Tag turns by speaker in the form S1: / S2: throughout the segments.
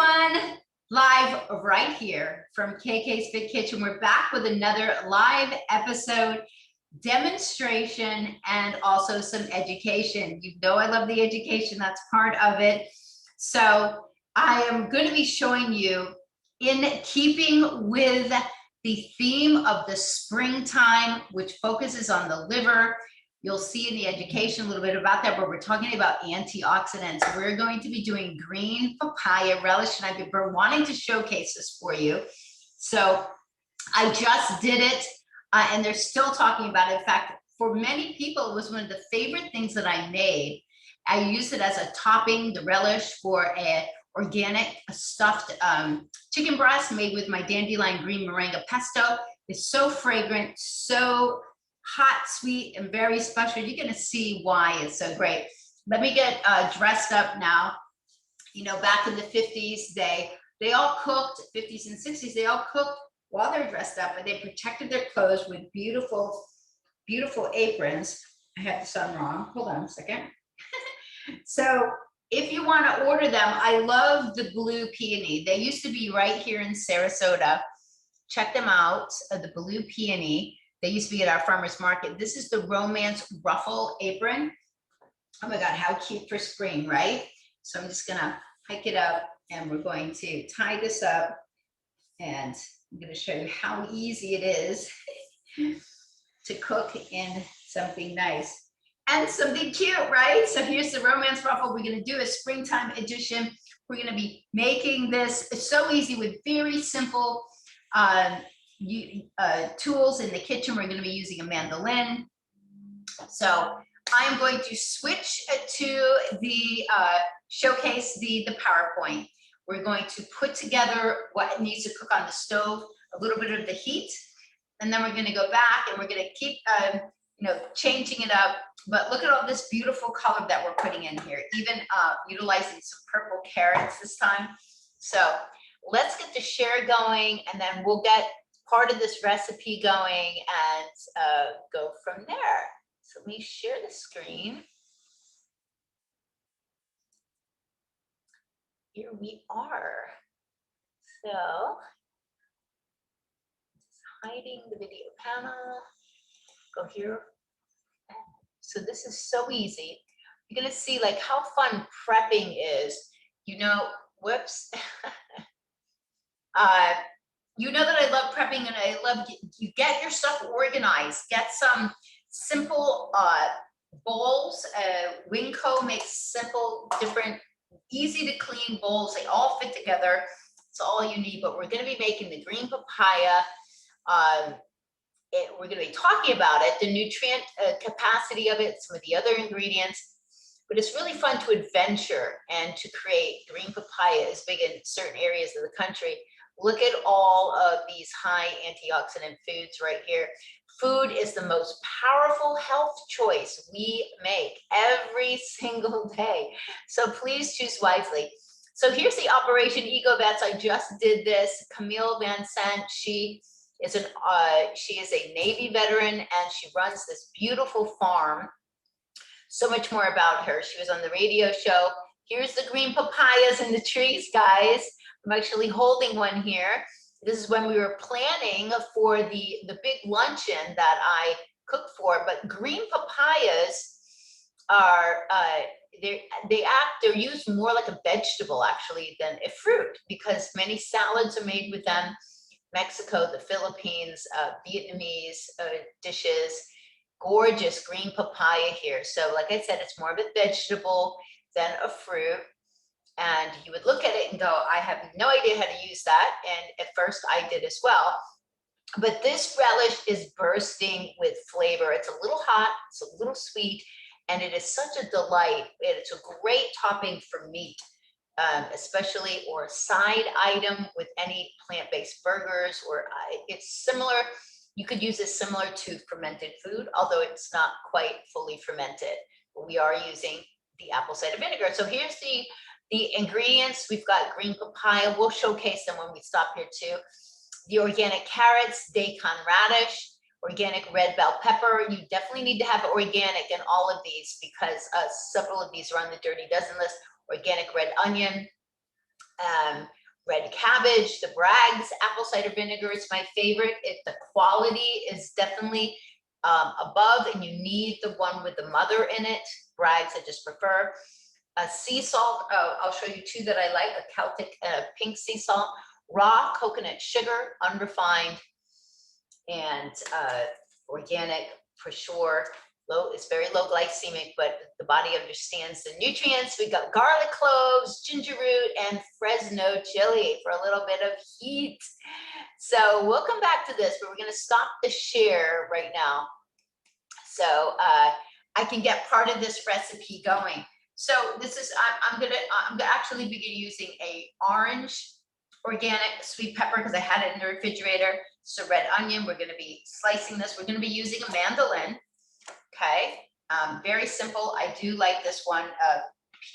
S1: everyone, live right here from KK's Fit Kitchen. We're back with another live episode, demonstration, and also some education. You know I love the education, that's part of it. So I am going to be showing you, in keeping with the theme of the springtime, which focuses on the liver. You'll see in the education a little bit about that, but we're talking about antioxidants. We're going to be doing green papaya relish, and I've been wanting to showcase this for you. So I just did it, and they're still talking about it. In fact, for many people, it was one of the favorite things that I made. I used it as a topping, the relish, for a organic stuffed chicken breast made with my dandelion green moringa pesto. It's so fragrant, so hot, sweet, and very special. You're going to see why it's so great. Let me get dressed up now. You know, back in the 50s, they all cooked, 50s and 60s, they all cooked while they're dressed up, and they protected their clothes with beautiful, beautiful aprons. I have this on wrong. Hold on a second. So if you want to order them, I love the blue peony. They used to be right here in Sarasota. Check them out, the blue peony. They used to be at our farmer's market. This is the Romance Ruffle apron. Oh my God, how cute for spring, right? So I'm just gonna hike it up, and we're going to tie this up, and I'm gonna show you how easy it is to cook in something nice and something cute, right? So here's the Romance Ruffle. We're gonna do a springtime edition. We're gonna be making this. It's so easy with very simple tools in the kitchen. We're going to be using a mandolin. So I'm going to switch to the showcase the PowerPoint. We're going to put together what needs to cook on the stove, a little bit of the heat, and then we're going to go back and we're going to keep changing it up. But look at all this beautiful color that we're putting in here, even utilizing some purple carrots this time. So let's get the share going, and then we'll get part of this recipe going and go from there. So let me share the screen. Here we are. So just hiding the video panel. Go here. So this is so easy. You're gonna see like how fun prepping is. You know, whoops. You know that I love prepping, and I love you get your stuff organized. Get some simple bowls. Winco makes simple, different, easy to clean bowls. They all fit together. It's all you need. But we're going to be making the green papaya. We're going to be talking about it, the nutrient capacity of it, some of the other ingredients. But it's really fun to adventure and to create. Green papaya is big in certain areas of the country. Look at all of these high antioxidant foods right here. Food is the most powerful health choice we make every single day. So please choose wisely. So here's the Operation Ego Vets. I just did this. Camille Van Sant, she is a Navy veteran, and she runs this beautiful farm. So much more about her. She was on the radio show. Here's the green papayas in the trees, guys. I'm actually holding one here. This is when we were planning for the big luncheon that I cook for. But green papayas are they're used more like a vegetable actually than a fruit, because many salads are made with them. Mexico, the Philippines, Vietnamese dishes. Gorgeous green papaya here. So like I said, it's more of a vegetable than a fruit. And you would look at it and go, I have no idea how to use that. And at first I did as well. But this relish is bursting with flavor. It's a little hot, it's a little sweet, and it is such a delight. It's a great topping for meat, especially, or a side item with any plant-based burgers, or it's similar. You could use this similar to fermented food, although it's not quite fully fermented. But we are using the apple cider vinegar. So here's the ingredients. We've got green papaya. We'll showcase them when we stop here too. The organic carrots, daikon radish, organic red bell pepper. You definitely need to have organic in all of these, because several of these are on the Dirty Dozen list. Organic red onion, red cabbage, the Bragg's apple cider vinegar is my favorite. The quality is definitely above, and you need the one with the mother in it. Bragg's I just prefer. Sea salt, I'll show you two that I like, a Celtic pink sea salt, raw coconut sugar, unrefined, and organic for sure. It's very low glycemic, but the body understands the nutrients. We got garlic cloves, ginger root, and Fresno chili for a little bit of heat. So we'll come back to this, but we're going to stop the share right now, so I can get part of this recipe going. So this is, I'm actually begin using a orange organic sweet pepper because I had it in the refrigerator. So red onion, we're going to be slicing this. We're going to be using a mandolin. Okay, very simple. I do like this one,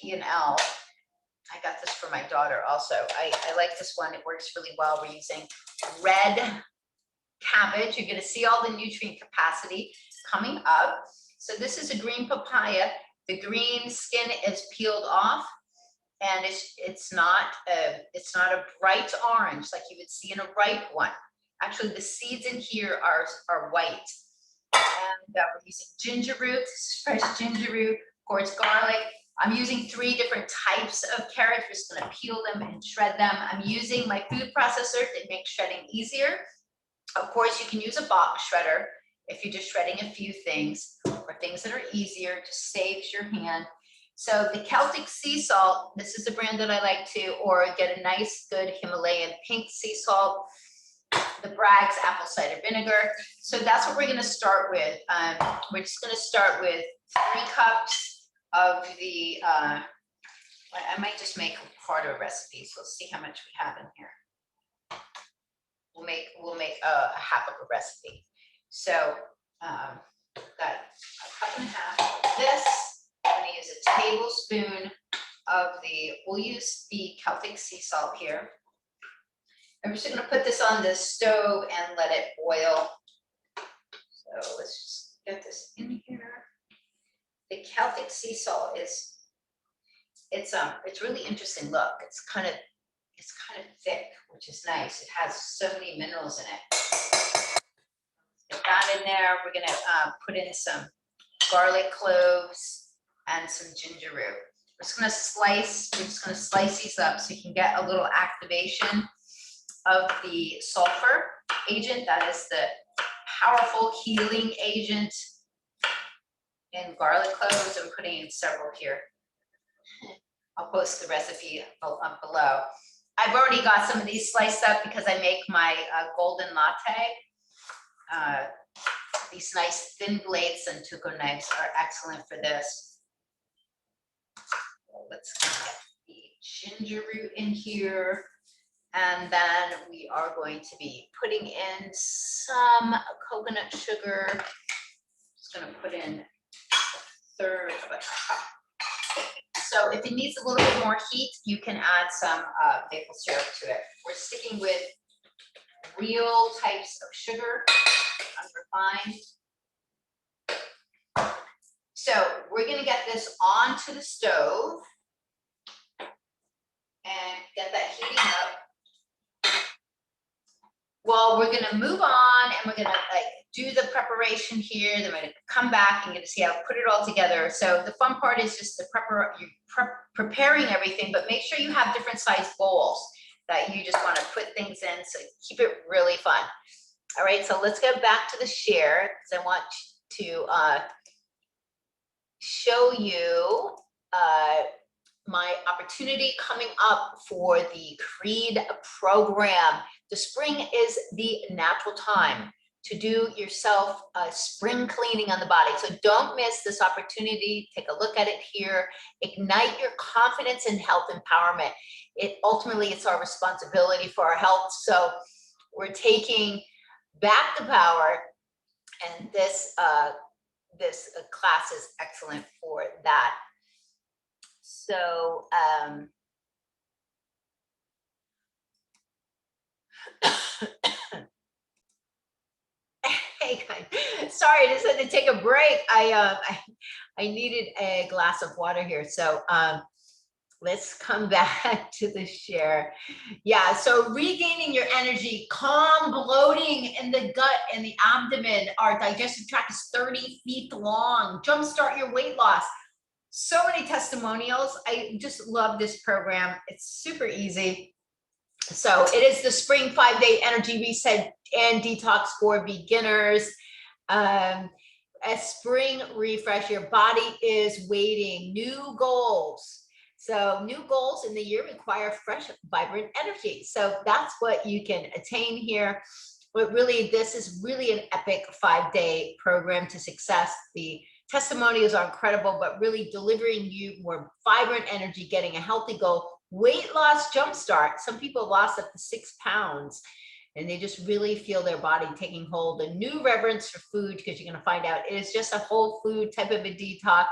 S1: P&L. I got this for my daughter also. I like this one. It works really well. We're using red cabbage. You're going to see all the nutrient capacity coming up. So this is a green papaya. The green skin is peeled off, and it's not a bright orange like you would see in a ripe one. Actually, the seeds in here are white. And we're using ginger root, fresh ginger root, of course, garlic. I'm using 3 different types of carrots. We're just going to peel them and shred them. I'm using my food processor to make shredding easier. Of course, you can use a box shredder if you're just shredding a few things or things that are easier, just saves your hand. So the Celtic sea salt, this is a brand that I like to, or get a nice good Himalayan pink sea salt. The Bragg's apple cider vinegar. So that's what we're going to start with. We're just going to start with 3 cups of the, I might just make part of a recipe. So let's see how much we have in here. We'll make a half of a recipe. So got a cup and a half of this. I'm going to use a tablespoon of we'll use the Celtic sea salt here. I'm just going to put this on the stove and let it boil. So let's just get this in here. The Celtic sea salt it's really interesting. Look, it's kind of thick, which is nice. It has so many minerals in it. Get that in there. We're going to put in some garlic cloves and some ginger root. We're just going to slice these up so you can get a little activation of the sulfur agent. That is the powerful healing agent in garlic cloves. I'm putting in several here. I'll post the recipe up below. I've already got some of these sliced up because I make my golden latte. These nice thin blade Santoku knives are excellent for this. So let's get the ginger root in here. And then we are going to be putting in some coconut sugar. Just going to put in 1/3 of a cup. So if it needs a little bit more heat, you can add some maple syrup to it. We're sticking with real types of sugar, unrefined. So we're going to get this onto the stove and get that heating up. Well, we're going to move on, and we're going to do the preparation here. Then we're going to come back and get to see how to put it all together. So the fun part is just the preparing everything, but make sure you have different size bowls that you just want to put things in. So keep it really fun. All right, so let's go back to the share because I want to show you my opportunity coming up for the Creed program. The spring is the natural time to do yourself spring cleaning on the body. So don't miss this opportunity. Take a look at it here. Ignite your confidence and health empowerment. Ultimately, it's our responsibility for our health. So we're taking back the power, and this class is excellent for that. So hey guys, sorry, I just had to take a break. I needed a glass of water here. So let's come back to the share. Yeah, so regaining your energy, calm bloating in the gut and the abdomen. Our digestive tract is 30 feet long. Jumpstart your weight loss. So many testimonials. I just love this program. It's super easy. So it is the Spring 5-Day Energy Reset and Detox for beginners. A spring refresh. Your body is waiting. New goals. So new goals in the year require fresh, vibrant energy. So that's what you can attain here. But really, this is really an epic 5-day program to success. The testimonials are incredible, but really delivering you more vibrant energy, getting a healthy goal, weight loss jumpstart. Some people lost up to 6 pounds and they just really feel their body taking hold. A new reverence for food, because you're going to find out it is just a whole food type of a detox.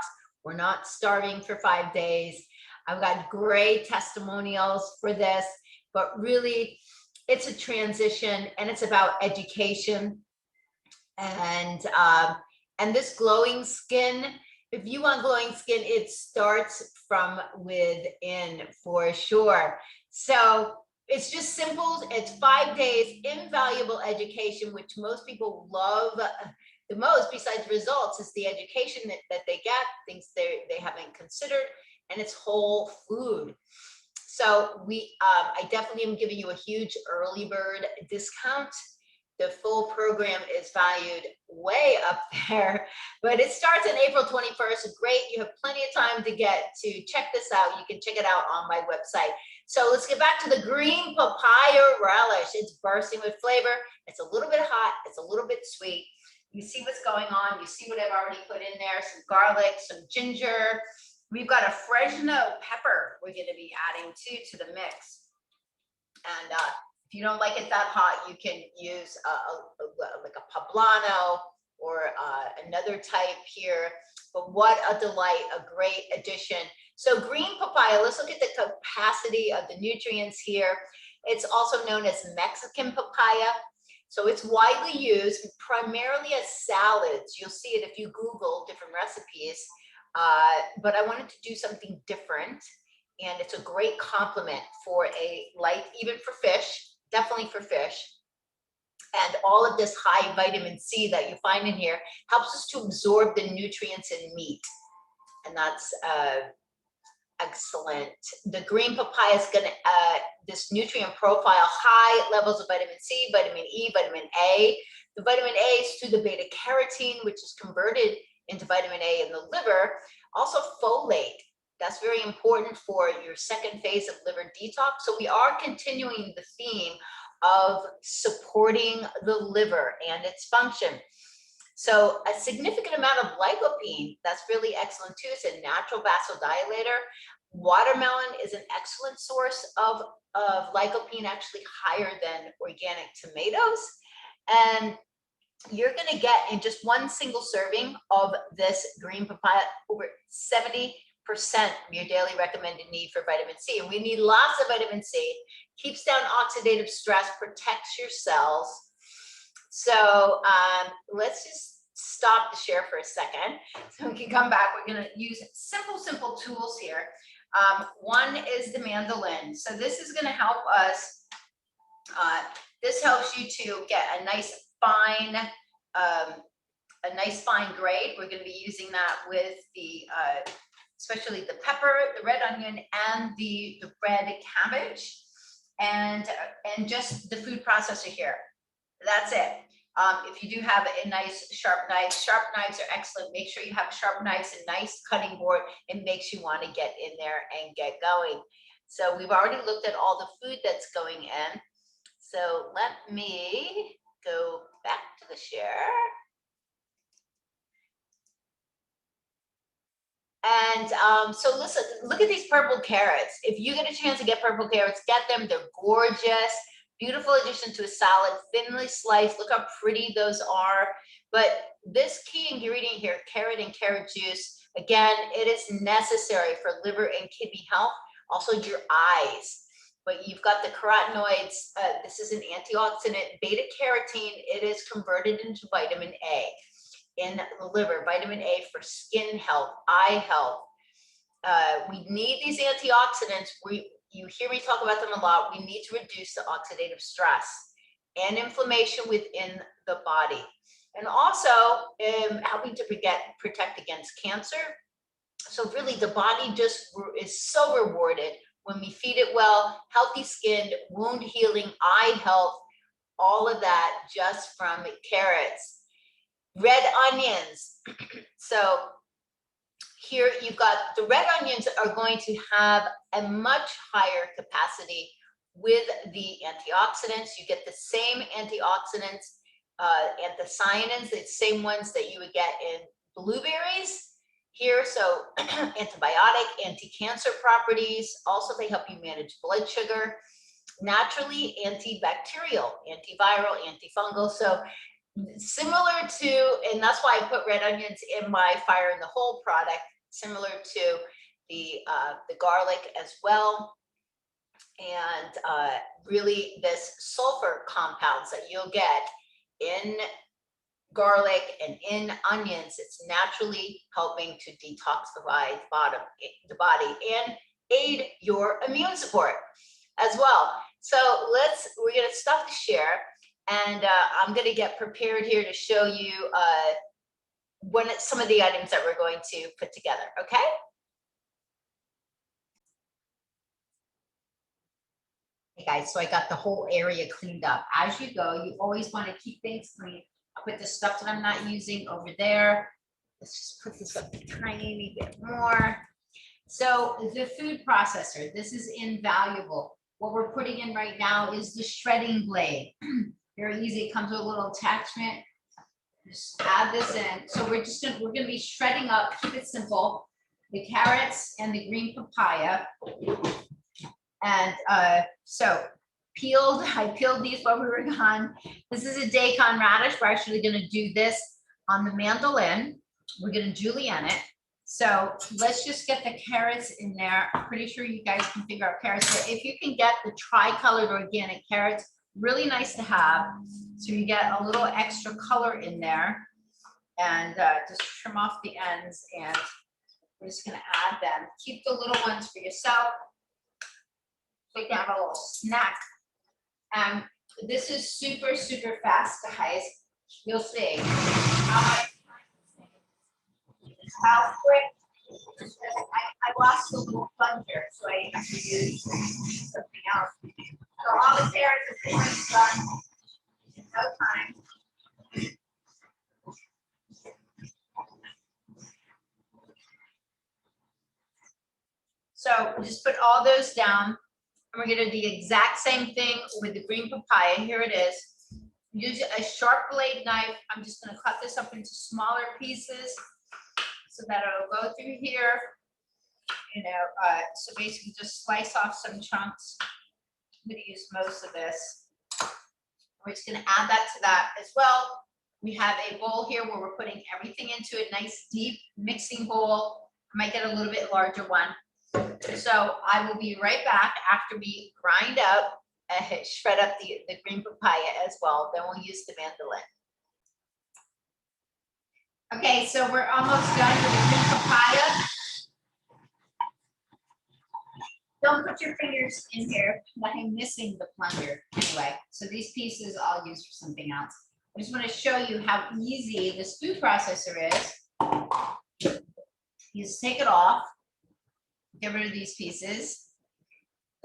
S1: We're not starving for 5 days. I've got great testimonials for this, but really it's a transition and it's about education. And this glowing skin, if you want glowing skin, it starts from within for sure. So it's just simple. It's 5 days, invaluable education, which most people love the most, besides results, is the education that they get, things they haven't considered, and it's whole food. So I definitely am giving you a huge early bird discount. The full program is valued way up there, but it starts on April 21st. Great, you have plenty of time to check this out. You can check it out on my website. So let's get back to the green papaya relish. It's bursting with flavor. It's a little bit hot. It's a little bit sweet. You see what's going on. You see what I've already put in there. Some garlic, some ginger. We've got a Fresno pepper we're going to be adding to the mix. And if you don't like it that hot, you can use like a poblano or another type here. But what a delight, a great addition. So green papaya, let's look at the capacity of the nutrients here. It's also known as Mexican papaya. So it's widely used primarily as salads. You'll see it if you Google different recipes. But I wanted to do something different. And it's a great complement for even for fish, definitely for fish. And all of this high vitamin C that you find in here helps us to absorb the nutrients in meat. And that's excellent. The green papaya is going to, this nutrient profile, high levels of vitamin C, vitamin E, vitamin A. The vitamin A is through the beta carotene, which is converted into vitamin A in the liver. Also folate. That's very important for your second phase of liver detox. So we are continuing the theme of supporting the liver and its function. So a significant amount of lycopene, that's really excellent too. It's a natural vasodilator. Watermelon is an excellent source of lycopene, actually higher than organic tomatoes. And you're going to get in just one single serving of this green papaya over 70% of your daily recommended need for vitamin C. And we need lots of vitamin C. Keeps down oxidative stress, protects your cells. So let's just stop the share for a second so we can come back. We're going to use simple tools here. One is the mandolin. So this is going to help us. This helps you to get a nice fine grade. We're going to be using that with the especially the pepper, the red onion, and the red cabbage, and just the food processor here. That's it. If you do have a nice sharp knives are excellent. Make sure you have sharp knives and nice cutting board. It makes you want to get in there and get going. So we've already looked at all the food that's going in. So let me go back to the share. And so listen, look at these purple carrots. If you get a chance to get purple carrots, get them. They're gorgeous. Beautiful addition to a salad, thinly sliced. Look how pretty those are. But this key ingredient here, carrot and carrot juice, again, it is necessary for liver and kidney health, also your eyes. But you've got the carotenoids. This is an antioxidant, beta carotene. It is converted into vitamin A in the liver. Vitamin A for skin health, eye health. we need these antioxidants. You hear me talk about them a lot. We need to reduce the oxidative stress and inflammation within the body, and also helping to protect against cancer. So really, the body just is so rewarded when we feed it well. Healthy skin, wound healing, eye health, all of that just from carrots. Red onions. So here you've got the red onions are going to have a much higher capacity with the antioxidants. You get the same antioxidants, anthocyanins, the same ones that you would get in blueberries here. So antibiotic, anti-cancer properties. Also, they help you manage blood sugar. Naturally antibacterial, antiviral, antifungal. So similar to, and that's why I put red onions in my Fire in the Hole product, similar to the garlic as well. And really this sulfur compounds that you'll get in garlic and in onions, it's naturally helping to detoxify the body and aid your immune support as well. So we're gonna stuff the share, and I'm gonna get prepared here to show you some of the items that we're going to put together, okay? Hey guys, so I got the whole area cleaned up. As you go, you always wanna keep things clean. I'll put the stuff that I'm not using over there. Let's just put this up a tiny bit more. So the food processor, this is invaluable. What we're putting in right now is the shredding blade. Very easy, it comes with a little attachment. Just add this in. So we're gonna be shredding up, keep it simple, the carrots and the green papaya. And so I peeled these while we were gone. This is a daikon radish. We're actually gonna do this on the mandolin. We're gonna julienne it. So let's just get the carrots in there. I'm pretty sure you guys can figure out carrots. So if you can get the tri-colored organic carrots, really nice to have. So you get a little extra color in there, and just trim off the ends, and we're just gonna add them. Keep the little ones for yourself, so you can have a little snack. This is super, super fast, guys. You'll see how quick. I lost the little plunger, so I have to use something else. So all the carrots are pretty much done in no time. So we just put all those down, and we're gonna do the exact same thing with the green papaya. Here it is. Use a sharp blade knife. I'm just gonna cut this up into smaller pieces so that it'll go through here. So basically just slice off some chunks. I'm gonna use most of this. We're just gonna add that to that as well. We have a bowl here where we're putting everything into a nice deep mixing bowl. I might get a little bit larger one. So I will be right back after we grind up, shred up the green papaya as well. Then we'll use the mandolin. Okay, so we're almost done with the green papaya. Don't put your fingers in here. I'm missing the plunger anyway. So these pieces I'll use for something else. I just want to show you how easy this food processor is. You just take it off, get rid of these pieces,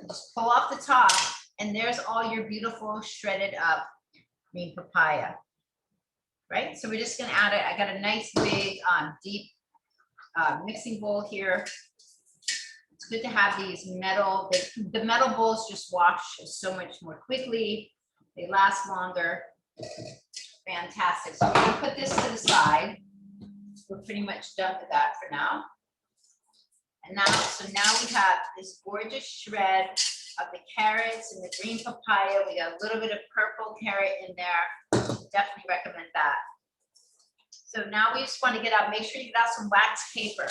S1: just pull off the top, and there's all your beautiful shredded up green papaya. Right? So we're just gonna add it. I got a nice big deep mixing bowl here. It's good to have these metal, the metal bowls just wash so much more quickly. They last longer. Fantastic. So we're gonna put this to the side. We're pretty much done with that for now. And now we have this gorgeous shred of the carrots and the green papaya. We got a little bit of purple carrot in there. Definitely recommend that. So now we just want to get out, make sure you got some wax paper.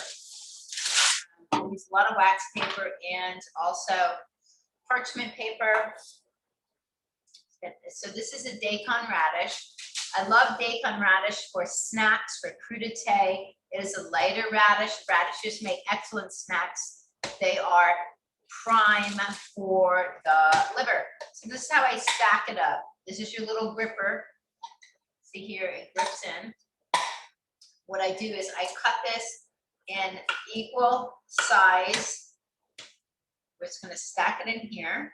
S1: I use a lot of wax paper and also parchment paper. So this is a daikon radish. I love daikon radish for snacks, for crudité. It is a lighter radish. Radishes make excellent snacks. They are prime for the liver. So this is how I stack it up. This is your little gripper. See here, it grips in. What I do is I cut this in equal size. We're just going to stack it in here,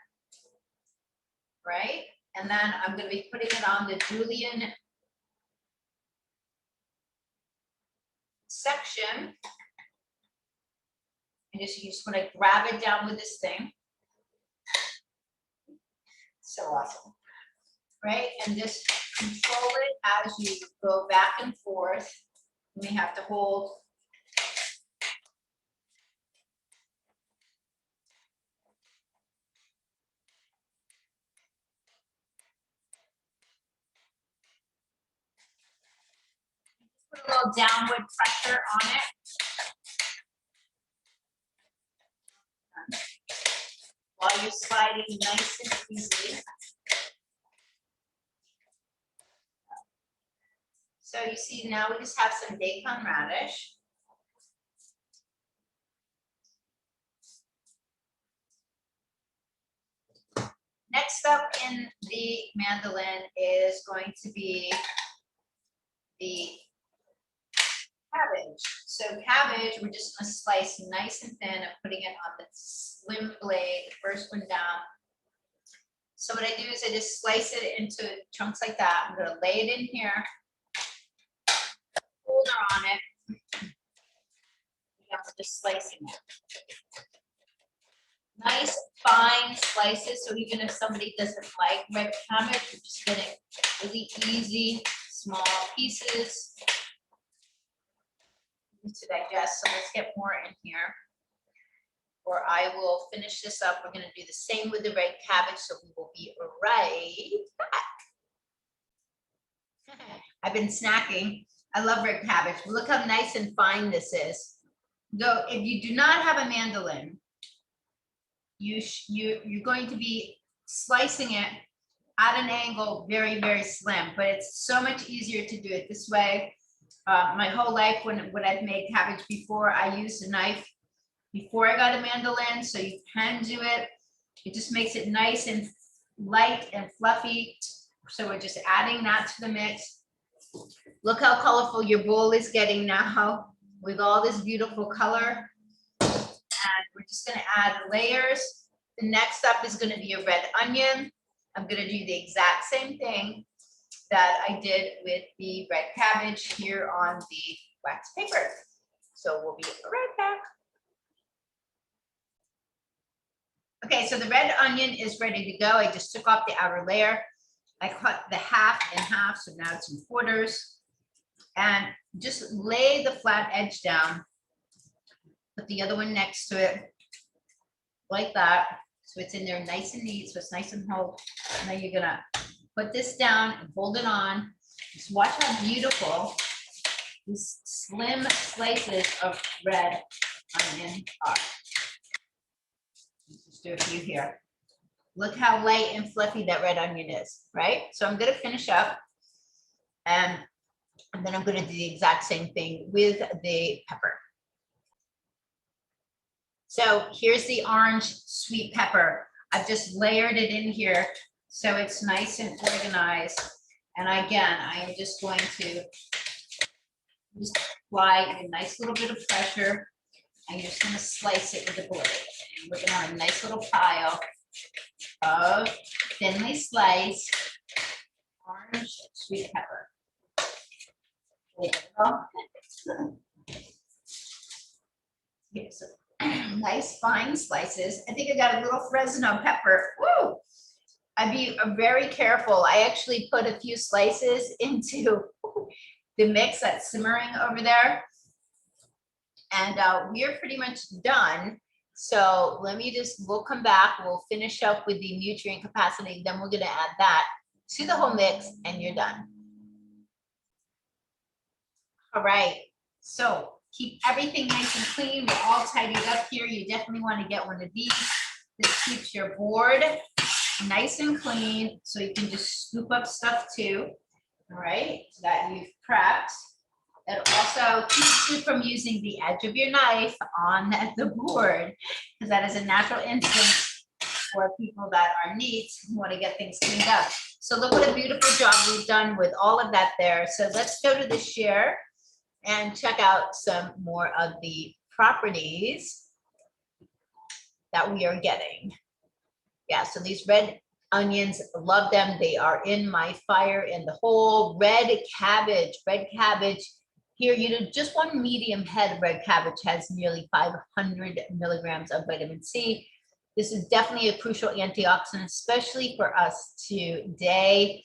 S1: right? And then I'm going to be putting it on the julienne section. And you just want to grab it down with this thing. So awesome, right? And just control it as you go back and forth. You may have to hold. Put a little downward pressure on it. While you're sliding nice and easy. So you see now we just have some bacon radish. Next up in the mandolin is going to be the cabbage. So cabbage, we're just going to slice nice and thin. I'm putting it on the slim blade, the first one down. So what I do is I just slice it into chunks like that. I'm going to lay it in here. Holder on it. I'm just slicing it. Nice fine slices, so even if somebody doesn't like red cabbage, you're just getting really easy, small pieces to digest. So let's get more in here, or I will finish this up. We're going to do the same with the red cabbage, so we will be right back. I've been snacking. I love red cabbage. Look how nice and fine this is. Though if you do not have a mandolin, you're going to be slicing it at an angle, very, very slim, but it's so much easier to do it this way. My whole life, when I've made cabbage before, I used a knife before I got a mandolin, so you can do it. It just makes it nice and light and fluffy. So we're just adding that to the mix. Look how colorful your bowl is getting now with all this beautiful color. And we're just going to add layers. The next up is going to be a red onion. I'm going to do the exact same thing that I did with the red cabbage here on the wax paper. So we'll be right back. Okay, so the red onion is ready to go. I just took off the outer layer. I cut the half in half, so now it's in quarters. And just lay the flat edge down. Put the other one next to it, like that. So it's in there nice and neat, so it's nice and whole. And then you're gonna put this down and hold it on. Just watch how beautiful these slim slices of red onion are. Let's just do a few here. Look how light and fluffy that red onion is, right? So I'm gonna finish up, and then I'm gonna do the exact same thing with the pepper. So here's the orange sweet pepper. I've just layered it in here so it's nice and organized. And again, I am just going to just apply a nice little bit of pressure. I'm just going to slice it with a blade. And we're going to have a nice little pile of thinly sliced orange sweet pepper. There you go. Okay, so nice fine slices. I think I got a little Fresno pepper. Woo! I'd be very careful. I actually put a few slices into the mix that's simmering over there. And we're pretty much done. So let me we'll come back. We'll finish up with the nutrient capacity. Then we're gonna add that to the whole mix and you're done. All right, so keep everything nice and clean. We're all tidied up here. You definitely want to get one of these. This keeps your board nice and clean, so you can just scoop up stuff too. All right, that you've prepped. It also keeps you from using the edge of your knife on the board, because that is a natural instinct for people that are neat and want to get things cleaned up. So look what a beautiful job we've done with all of that there. So let's go to the share and check out some more of the properties that we are getting. Yeah, so these red onions, love them. They are in my fire in the whole red cabbage. Red cabbage here, you know, just one medium head of red cabbage has nearly 500 milligrams of vitamin C. This is definitely a crucial antioxidant, especially for us today,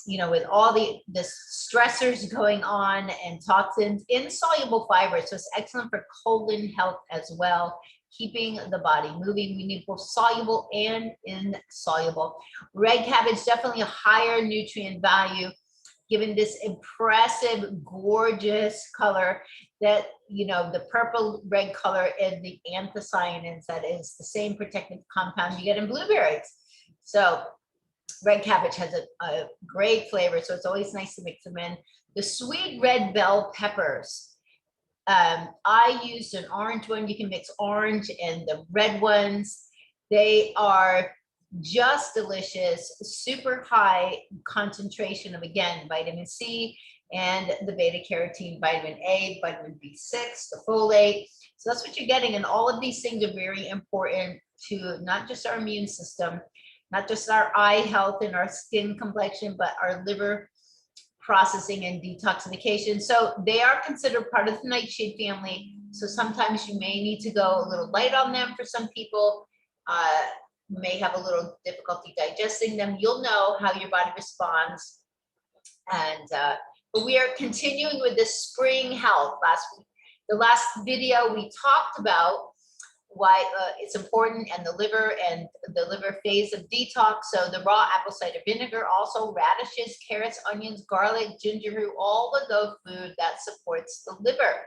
S1: you know, with all the stressors going on and toxins, insoluble fiber. So it's excellent for colon health as well, keeping the body moving. We need both soluble and insoluble. Red cabbage, definitely a higher nutrient value, given this impressive, gorgeous color that, you know, the purple red color and the anthocyanins, that is the same protective compound you get in blueberries. So red cabbage has a great flavor, so it's always nice to mix them in. The sweet red bell peppers. I used an orange one. You can mix orange and the red ones. They are just delicious, super high concentration of, again, vitamin C and the beta carotene, vitamin A, vitamin B6, the folate. So that's what you're getting. And all of these things are very important to not just our immune system, not just our eye health and our skin complexion, but our liver processing and detoxification. So they are considered part of the nightshade family. So sometimes you may need to go a little light on them. For some people, may have a little difficulty digesting them. You'll know how your body responds. And but we are continuing with this spring health. The last video we talked about why it's important, and the liver phase of detox. So the raw apple cider vinegar, also radishes, carrots, onions, garlic, ginger root, all of the food that supports the liver.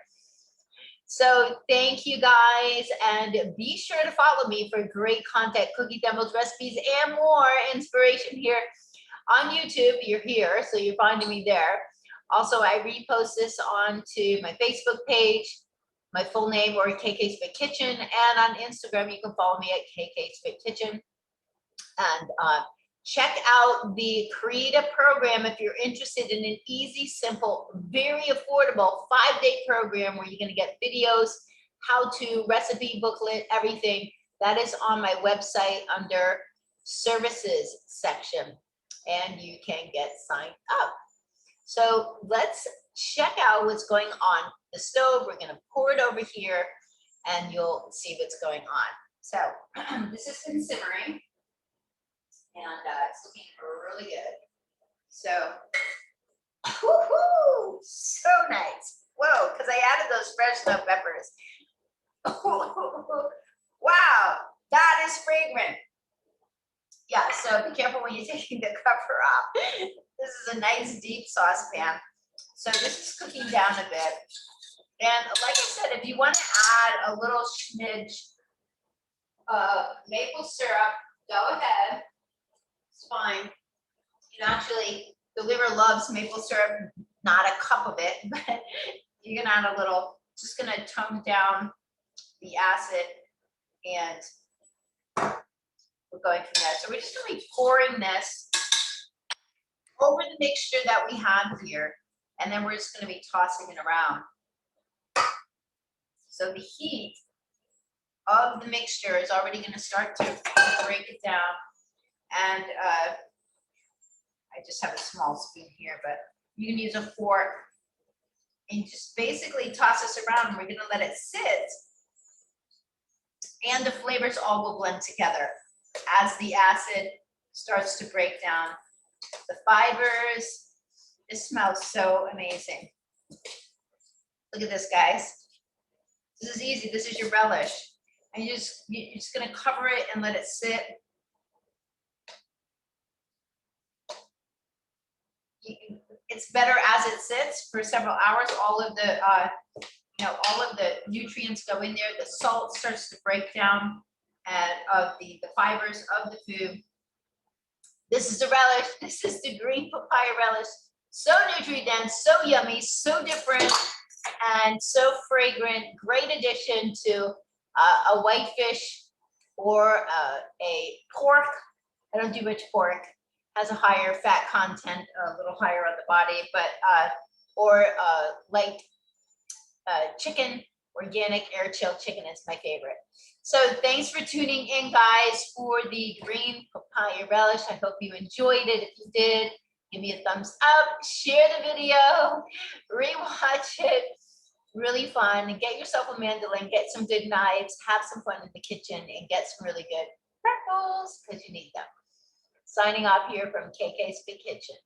S1: So thank you guys, and be sure to follow me for great content, cookie demos, recipes, and more inspiration here on YouTube. You're here, so you're finding me there. Also, I repost this onto my Facebook page, my full name, or KK's Fit Kitchen, and on Instagram, you can follow me at KK's Fit Kitchen. And check out the Creative program if you're interested in an easy, simple, very affordable 5-day program where you're going to get videos, how-to, recipe booklet, everything. That is on my website under services section, and you can get signed up. So let's check out what's going on the stove. We're going to pour it over here, and you'll see what's going on. So this has been simmering. And it's looking really good. So, woohoo, so nice. Whoa, because I added those Fresno peppers. Wow, that is fragrant. Yeah, so be careful when you're taking the cover off. This is a nice deep saucepan. So this is cooking down a bit. And like I said, if you want to add a little smidge of maple syrup, go ahead. It's fine. You know, actually, the liver loves maple syrup, not a cup of it, but you're gonna add a little, just gonna tone down the acid, and we're going from there. So we're just gonna be pouring this over the mixture that we have here, and then we're just gonna be tossing it around. So the heat of the mixture is already gonna start to break it down. And I just have a small spoon here, but you can use a fork and just basically toss this around. We're gonna let it sit, and the flavors all will blend together as the acid starts to break down the fibers. It smells so amazing. Look at this, guys. This is easy. This is your relish. And you're just gonna cover it and let it sit. It's better as it sits for several hours. All of the all of the nutrients go in there. The salt starts to break down and of the fibers of the food. This is the relish. This is the green papaya relish. So nutrient-dense, so yummy, so different, and so fragrant. Great addition to a white fish or a pork. I don't do much pork. Has a higher fat content, a little higher on the body, but or light chicken, organic air chilled chicken is my favorite. So thanks for tuning in, guys, for the green papaya relish. I hope you enjoyed it. If you did, give me a thumbs up, share the video, rewatch it. Really fun. And get yourself a mandolin, get some good knives, have some fun in the kitchen, and get some really good pretzels because you need them. Signing off here from KK's Big Kitchen.